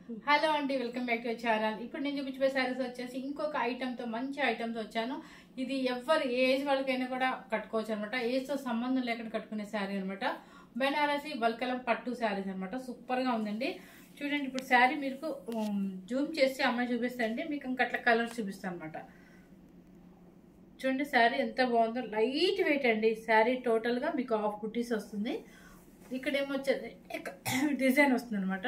Hello అండి, welcome back to channel. ఇప్పుడు నేను చూపించే శారీస్ వచ్చేసి ఇంకొక ఐటమ్తో, మంచి ఐటమ్తో వచ్చాను. ఇది ఎవరు ఏజ్ వాళ్ళకైనా కూడా కట్టుకోవచ్చు అనమాట. ఏజ్తో సంబంధం లేకుండా కట్టుకునే శారీ అనమాట. బెనారసి వల్కలం పట్టు శారీస్ అనమాట. సూపర్గా ఉందండి. చూడండి, ఇప్పుడు శారీ మీకు జూమ్ చేసి అమ్మాయి చూపిస్తాండి, మీకు ఇంకా అట్లా కలర్స్ చూపిస్తాను అనమాట. చూడండి శారీ ఎంత బాగుందో, లైట్ వెయిట్ అండి. శారీ టోటల్గా మీకు హాఫ్ బుట్టీస్ వస్తుంది. ఇక్కడ ఏమొచ్చేది డిజైన్ వస్తుంది అనమాట.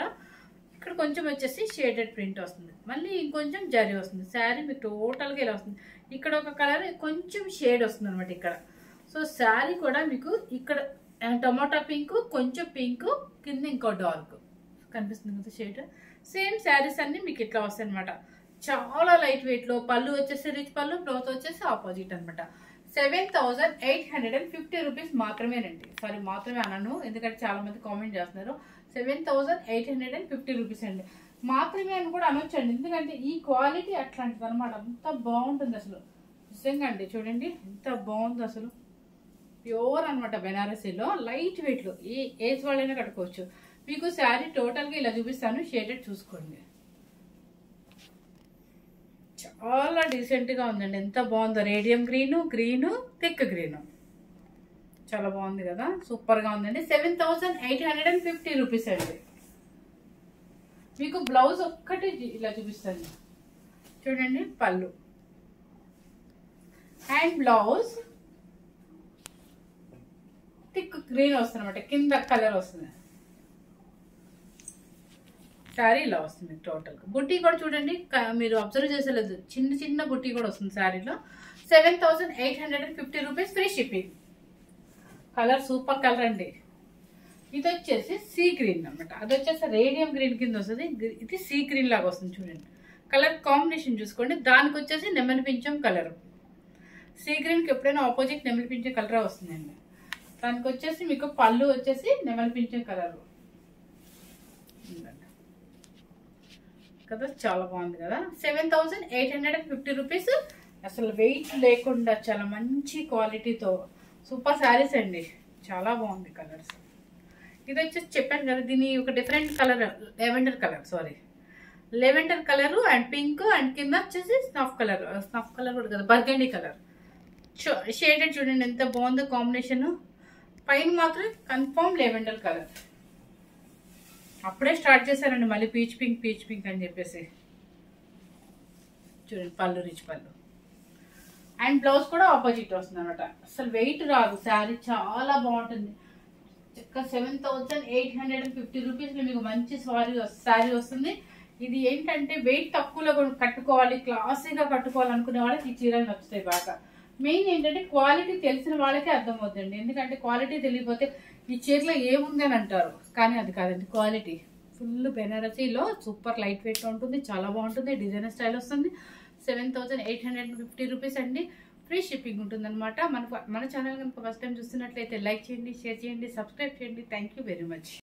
ఇక్కడ కొంచెం వచ్చేసి షేడెడ్ ప్రింట్ వస్తుంది, మళ్ళీ ఇంకొంచెం జరీ వస్తుంది. శారీ మీకు టోటల్గా ఇలా వస్తుంది. ఇక్కడ ఒక కలర్ కొంచెం షేడ్ వస్తుంది అనమాట ఇక్కడ. సో శారీ కూడా మీకు ఇక్కడ టొమాటో పింక్, కొంచెం పింక్, కింద ఇంకో డార్క్ కనిపిస్తుంది కదా షేడ్. సేమ్ శారీస్ అన్ని మీకు ఇట్లా వస్తాయి అనమాట. చాలా లైట్ వెయిట్లో. పళ్ళు వచ్చేసి రిచ్ పళ్ళు, బ్లౌజ్ వచ్చేసి ఆపోజిట్ అనమాట. 7,850 రూపీస్ మాత్రమేనండి. సారీ, మాత్రమే అన్నాను ఎందుకంటే చాలా మంది కామెంట్ చేస్తున్నారు. 7,850 రూపీస్ అండి. మాత్రమే అని కూడా అనొచ్చండి, ఎందుకంటే ఈ క్వాలిటీ అట్లాంటిది అనమాట. అంత బాగుంటుంది అసలు, నిజంగా అండి. చూడండి ఎంత బాగుంది అసలు. ప్యూర్ అనమాట. బెనారసీలో లైట్ వెయిట్లో ఏ ఏజ్ వాళ్ళైనా కట్టుకోవచ్చు. మీకు శారీ టోటల్గా ఇలా చూపిస్తాను, షేడెడ్ చూసుకోండి. చాలా డీసెంట్గా ఉందండి. ఎంత బాగుందో. రేడియం గ్రీను, థిక్ గ్రీను, చాలా బాగుంది కదా. సూపర్గా ఉందండి. 7,850 రూపీస్ అండి. మీకు బ్లౌజ్ ఒక్కటి ఇలా చూపిస్తాను చూడండి. పళ్ళు అండ్ బ్లౌజ్ థిక్ గ్రీన్ వస్తుంది అనమాట. కింద కలర్ వస్తుంది. శారీ ఇలా వస్తుంది టోటల్గా. బుట్టి కూడా చూడండి, మీరు అబ్జర్వ్ చేసేలేదు, చిన్న చిన్న బుట్టి కూడా వస్తుంది శారీలో. 7,850 rupees, free shipping. Colour super colour అండి. ఇది వచ్చేసి సీ గ్రీన్ అనమాట. అది వచ్చేసి రేడియం గ్రీన్ కింద వస్తుంది. ఇది సీ గ్రీన్ లాగా వస్తుంది చూడండి. కలర్ కాంబినేషన్ చూసుకోండి. దానికి వచ్చేసి నెమలి పింఛం కలర్. సీ గ్రీన్కి ఎప్పుడైనా ఆపోజిట్ నెమలి పింఛం కలరే వస్తుందండి. దానికి వచ్చేసి మీకు పళ్ళు వచ్చేసి నెమలి పింఛం కలర్ కదా. చాలా బాగుంది కదా. 7,850 రూపీస్. అసలు వెయిట్ లేకుండా చాలా మంచి క్వాలిటీతో సూపర్ శారీస్ అండి. చాలా బాగుంది కలర్స్. ఇది వచ్చేసి చెప్పాను కదా, దీని ఒక different colour, lavender colour and pink, and కింద వచ్చేసి స్నఫ్ కలర్ కూడా కదా, బర్గండీ కలర్ షేడెడ్. చూడండి ఎంత బాగుందో కాంబినేషన్. పైన మాత్రం కన్ఫర్మ్ లెవెండర్ కలర్. అప్పుడే స్టార్ట్ చేశారండి మళ్ళీ పీచ్ పింక్ అని చెప్పేసి. చూడండి పళ్ళు రిచ్ పళ్ళు, అండ్ బ్లౌజ్ కూడా ఆపోజిట్ వస్తుంది అనమాట. అసలు వెయిట్ రాదు. శారీ చాలా బాగుంటుంది. 7,850 రూపీస్లో మీకు మంచి శారీ వస్తుంది. ఇది ఏంటంటే వెయిట్ తక్కువలో కట్టుకోవాలి, క్లాసీగా కట్టుకోవాలనుకునే వాళ్ళకి ఈ చీరలు నచ్చుతాయి బాగా. మెయిన్ ఏంటంటే క్వాలిటీ తెలిసిన వాళ్ళకే అర్థమవుతుంది. ఎందుకంటే క్వాలిటీ తెలియకపోతే ఈ చీరలో ఏముంది అని అంటారు, కానీ అది కాదండి. క్వాలిటీ ఫుల్ బెనారసీలో సూపర్ లైట్ వెయిట్ ఉంటుంది, చాలా బాగుంటుంది. డిజైనర్ స్టైల్ వస్తుంది. 7,850 రూపీస్ అండి. ఫ్రీ షిప్పింగ్ ఉంటుంది అనమాట. మన ఛానల్ కనుక ఫస్ట్ టైం చూస్తున్నట్లయితే లైక్ చేయండి, షేర్ చేయండి, సబ్స్క్రైబ్ చేయండి. Thank you very much.